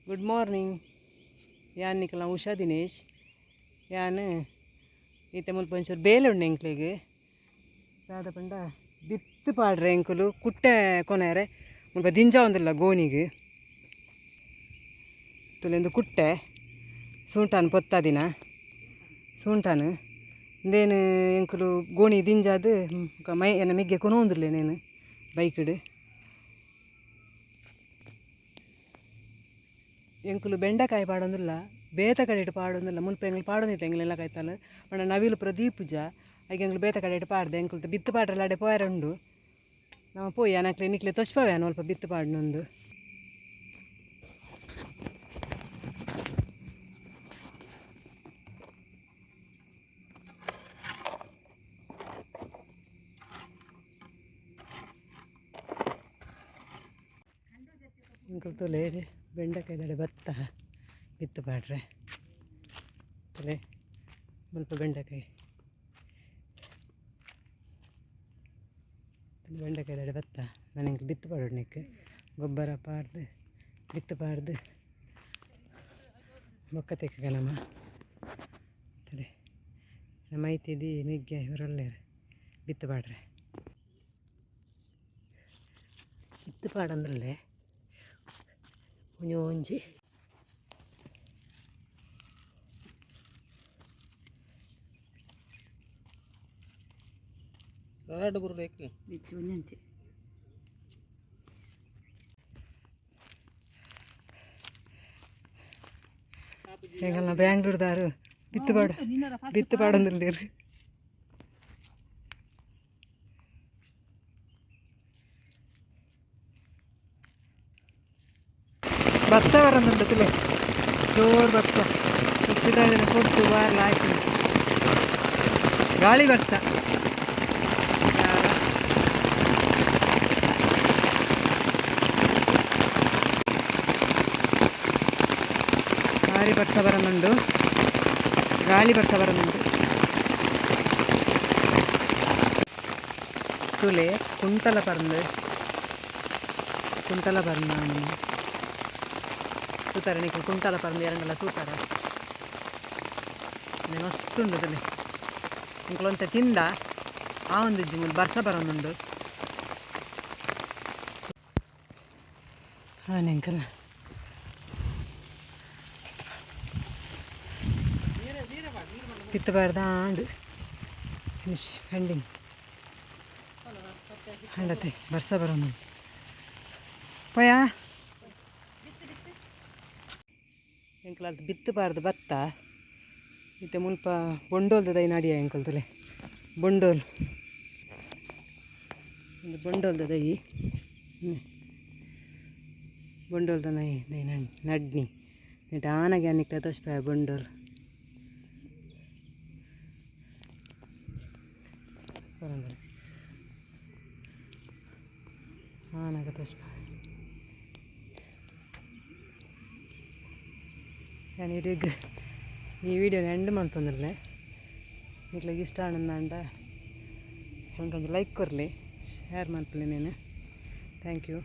Good morning. ಯಾನ್ ನಿಕಲ ಉಷಾ ದಿನೇಶ್. ಯಾನ್ ಈತೆ ಮುಲ್ಪ ಒಂಚೂರು ಬೇಲೆ ಉಂಡು ಎಂಕ್ಲಿಗೆ ದಾದ ಪಂಡ ಬಿತ್ತು ಪಾಡ್ರೆ ಎಂಕುಲು ಕುಟ್ಟೆ ಕೊನೆರೆ ಮುಲ್ಪ ದಿಂಜ ಒಂದಿಲ್ಲ ಗೋಣಿಗೆ ತುಲೆಂದು ಕುಟ್ಟೆ ಸೂಂಟಾನು ಪೊತ್ತ ದಿನ ಸೂಂಟಾನು ಇಂದೇನು ಎಂಕುಲು ಗೋಣಿ ದಿಂಜಾದು ಮೈ ಎನ್ನ ಮಿಗ್ಗೆ ಕೊನೊಂದಿರ್ಲೆ ನೇನು ಬೈಕಡು ಎಂಕುಲು ಬೆಂಡೆಕಾಯಿ ಪಾಡೊಂದಿಲ್ಲ ಬೇತ ಕಡೆ ಪಾಡೊಂದಿಲ್ಲ ಮುಲ್ಪ ಎಂಗ್ಲು ಪಾಡೊಂದಿತ್ತು ಎಂಗ್ಲೆಲ್ಲ ಕಾಯ್ತಾಲು ಪಂಡ ನವಿಲು ಪ್ರದೀಪುಜ ಹಾಗೆ ಎಂಗ್ಲು ಬೇತ ಕಡೆ ಪಾಡ್ದೆ ಎಂಕುಲ್ತು ಬಿತ್ತು ಪಾಡ್ರೆಲ್ಲ ಅಡೆ ಪೋಯರ ಉಂಡು ನಾವು ಪೋಯಿ ಅನಕ್ಲೆ ನಿಕ್ಲೆ ತೊಚ್ಪವೆ ಅಲ್ಪ ಬಿತ್ತು ಪಾಡ್ನೊಂದು ಎಂಕುಲು ತೊಲೆ ಬೆಂಡೆಕಾಯ್ದಡೆ ಭತ್ತ ಬಿತ್ತು ಪಾಡ್ರೆ ತೊಲೆ ಮುಲ್ಪ ಬೆಂಡೆಕಾಯ್ದಡೆ ಭತ್ತ ನಾನು ಎಂಕ್ಲು ಬಿತ್ತು ಪಾಡೋಡ್ನಿಕ್ಕೆ ಗೊಬ್ಬರ ಪಾಡ್ದು ಬಿತ್ತು ಪಾಡ್ದು ಬೊಕ್ಕ ತೆಕ್ಕ ನಮ್ಮ ತೊಲೆ ನಮ್ಮ ಐತಿದಿ ಮಿಗ್ಗೆ ಇವರೊಳ್ಳೆ ಬಿತ್ತು ಪಾಡ್ರೆ ಬಿತ್ತು ಪಾಡಂದ್ರಲ್ಲೇ ಒಂಜಿ ಹೆಂಗಲ್ಲ ಬ್ಯಾಂಗ್ಳೂರ್ದಾರು ಬಿತ್ತು ಪಾಡೊಂದಿಲ್ಲೇರು ಬರ್ಸ ಬರೋದುಂಟು ತುಲೆ ಜೋರು ಬರ್ಸ ಕೊಟ್ಟು ಬಾರ್ಲ ಆಯ್ತು ಗಾಳಿ ಬರ್ಸ ಭಾರಿ ಬರ್ಸ ಬರೋದುಂಡು ಗಾಳಿ ಬರ್ಸ ಬರೋದುಂಟು ತುಲೆ ಕುಂಟಲ ಪರ್ಂದು ತೂತಾರ ನಿಕ್ಕೆ ಕುಂಟಾಲ ಪರಂದು ಎರಡೆಲ್ಲ ತೂತಾರ ಮಸ್ತ್ ಉಂಡು ತಲೆ ಇಂಕಲೊಂತೆ ತಿಂದ ಆ ಒಂದು ಇಜ್ಜಿ ಮುಂದೆ ಬರ್ಸ ಬರೋದುಂಡು ಹಾಂ ಎಂಕಲ್ಲ ಬಿತ್ತಬಾರ್ದ ಆಂಡು ಫಿನಿಶ್ ಪೆಂಡಿಂಗ್ ಹಂಡತೆ ಬರ್ಸ ಬರೋದು ಪೋಯಾ ಎಂಕಲ್ತು ಬಿತ್ತಬಾರ್ದು ಭತ್ತ ಇತ್ತೆ ಮುಲ್ಪ ಬೊಂಡೋಲ್ದ ದೈ ನಡಿಯ ಎಂಕಲ್ ತುಲೆ ಬೊಂಡೋಲ್ ಒಂದು ಬೊಂಡೋಲ್ದ ದೈ ಬೊಂಡೋಲ್ದ ದೈ ನಡ್ನಿ ನೆಟ್ ಆನಗೆ ಅನ್ನಿಕ್ಲೆ ತೋಚ್ಪಾಯ ಬೊಂಡೋಲ್ ಆನಗ ತೋಚ್ಪಾಯ ನಾನು ಈ ವಿಡಿಯೋನ ಎಂಡ್ ಮಾಡ್ತಂದ್ರೆ ನಿಕ್ಲಿಗೆ ಇಷ್ಟ ಆನಂದ ಒಂದೊಂದು ಲೈಕ್ ಕೊರಲಿ ಶೇರ್ ಮಾಡ್ತೀನಿ ನೀನು ಥ್ಯಾಂಕ್ ಯು.